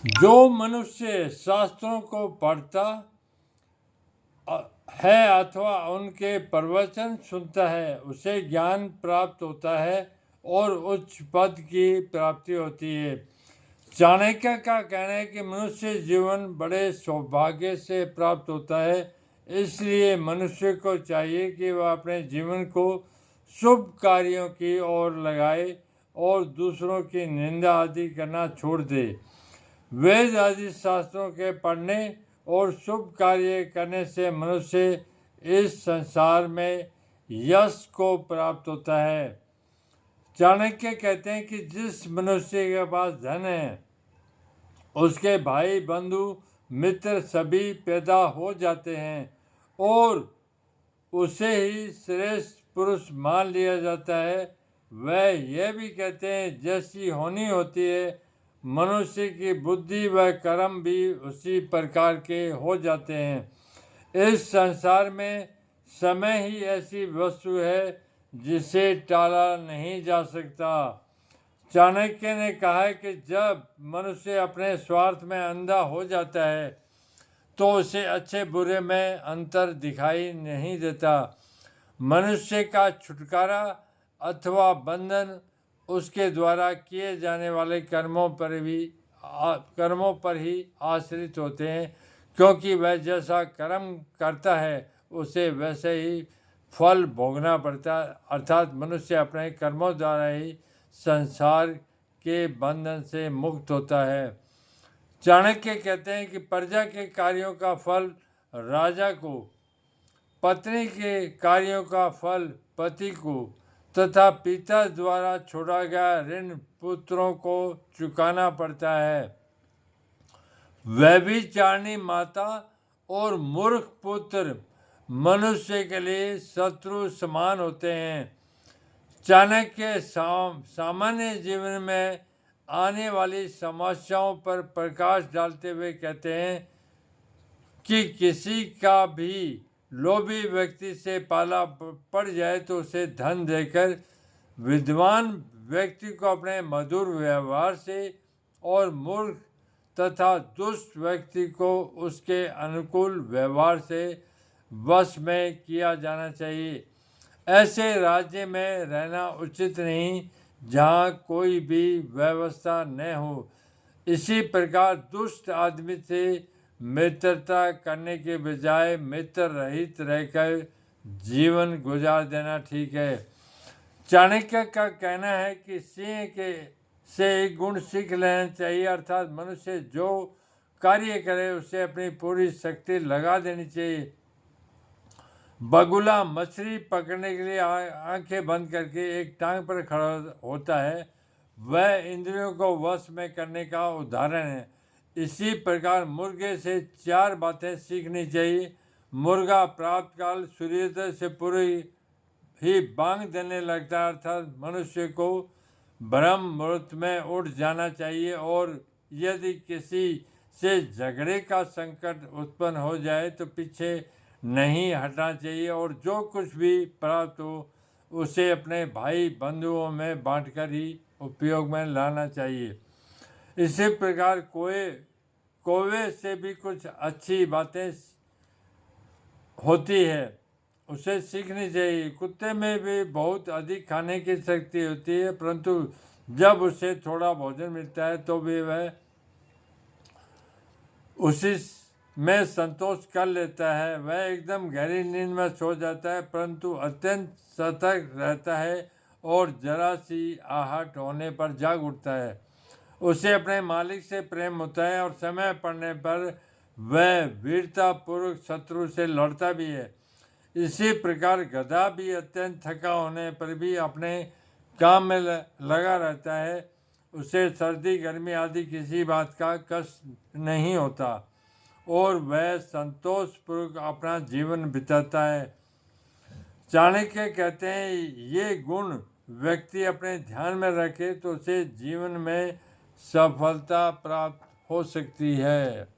जो मनुष्य शास्त्रों को पढ़ता है अथवा उनके प्रवचन सुनता है उसे ज्ञान प्राप्त होता है और उच्च पद की प्राप्ति होती है। चाणक्य का कहना है कि मनुष्य जीवन बड़े सौभाग्य से प्राप्त होता है, इसलिए मनुष्य को चाहिए कि वह अपने जीवन को शुभ कार्यों की ओर लगाए और दूसरों की निंदा आदि करना छोड़ दे। वेद आदि शास्त्रों के पढ़ने और शुभ कार्य करने से मनुष्य इस संसार में यश को प्राप्त होता है। चाणक्य कहते हैं कि जिस मनुष्य के पास धन है उसके भाई बंधु मित्र सभी पैदा हो जाते हैं और उसे ही श्रेष्ठ पुरुष मान लिया जाता है। वह यह भी कहते हैं जैसी होनी होती है मनुष्य की बुद्धि व कर्म भी उसी प्रकार के हो जाते हैं। इस संसार में समय ही ऐसी वस्तु है जिसे टाला नहीं जा सकता। चाणक्य ने कहा है कि जब मनुष्य अपने स्वार्थ में अंधा हो जाता है तो उसे अच्छे बुरे में अंतर दिखाई नहीं देता। मनुष्य का छुटकारा अथवा बंधन उसके द्वारा किए जाने वाले कर्मों पर ही आश्रित होते हैं, क्योंकि वह जैसा कर्म करता है उसे वैसे ही फल भोगना पड़ता है। अर्थात मनुष्य अपने कर्मों द्वारा ही संसार के बंधन से मुक्त होता है। चाणक्य कहते हैं कि प्रजा के कार्यों का फल राजा को, पत्नी के कार्यों का फल पति को तथा पिता द्वारा छोड़ा गया ऋण पुत्रों को चुकाना पड़ता है। व्यभिचारिणी माता और मूर्ख पुत्र मनुष्य के लिए शत्रु समान होते हैं। चाणक्य सामान्य जीवन में आने वाली समस्याओं पर प्रकाश डालते हुए कहते हैं कि किसी का भी लोभी व्यक्ति से पाला पड़ जाए तो उसे धन देकर विद्वान व्यक्ति को अपने मधुर व्यवहार से और मूर्ख तथा दुष्ट व्यक्ति को उसके अनुकूल व्यवहार से वश में किया जाना चाहिए। ऐसे राज्य में रहना उचित नहीं जहाँ कोई भी व्यवस्था न हो। इसी प्रकार दुष्ट आदमी से मित्रता करने के बजाय मित्र रहित रहकर जीवन गुजार देना ठीक है। चाणक्य का कहना है कि सिंह से एक गुण सीख लेना चाहिए, अर्थात मनुष्य जो कार्य करे उसे अपनी पूरी शक्ति लगा देनी चाहिए। बगुला मछली पकड़ने के लिए आंखें बंद करके एक टांग पर खड़ा होता है, वह इंद्रियों को वश में करने का उदाहरण है। इसी प्रकार मुर्गे से 4 बातें सीखनी चाहिए। मुर्गा प्रातःकाल सूर्योदय से पूर्व ही बांग देने लगता है, अर्थात मनुष्य को ब्रह्म मुहूर्त में उठ जाना चाहिए और यदि किसी से झगड़े का संकट उत्पन्न हो जाए तो पीछे नहीं हटना चाहिए और जो कुछ भी प्राप्त हो उसे अपने भाई बंधुओं में बांटकर ही उपयोग में लाना चाहिए। इसी प्रकार कौवे से भी कुछ अच्छी बातें होती है, उसे सीखनी चाहिए। कुत्ते में भी बहुत अधिक खाने की शक्ति होती है, परंतु जब उसे थोड़ा भोजन मिलता है तो भी वह उसी में संतोष कर लेता है। वह एकदम गहरी नींद में सो जाता है, परंतु अत्यंत सतर्क रहता है और जरा सी आहट होने पर जाग उठता है। उसे अपने मालिक से प्रेम होता है और समय पड़ने पर वह वीरतापूर्वक शत्रु से लड़ता भी है। इसी प्रकार गधा भी अत्यंत थका होने पर भी अपने काम में लगा रहता है। उसे सर्दी गर्मी आदि किसी बात का कष्ट नहीं होता और वह संतोषपूर्वक अपना जीवन बिताता है। चाणक्य कहते हैं ये गुण व्यक्ति अपने ध्यान में रखे तो उसे जीवन में सफलता प्राप्त हो सकती है।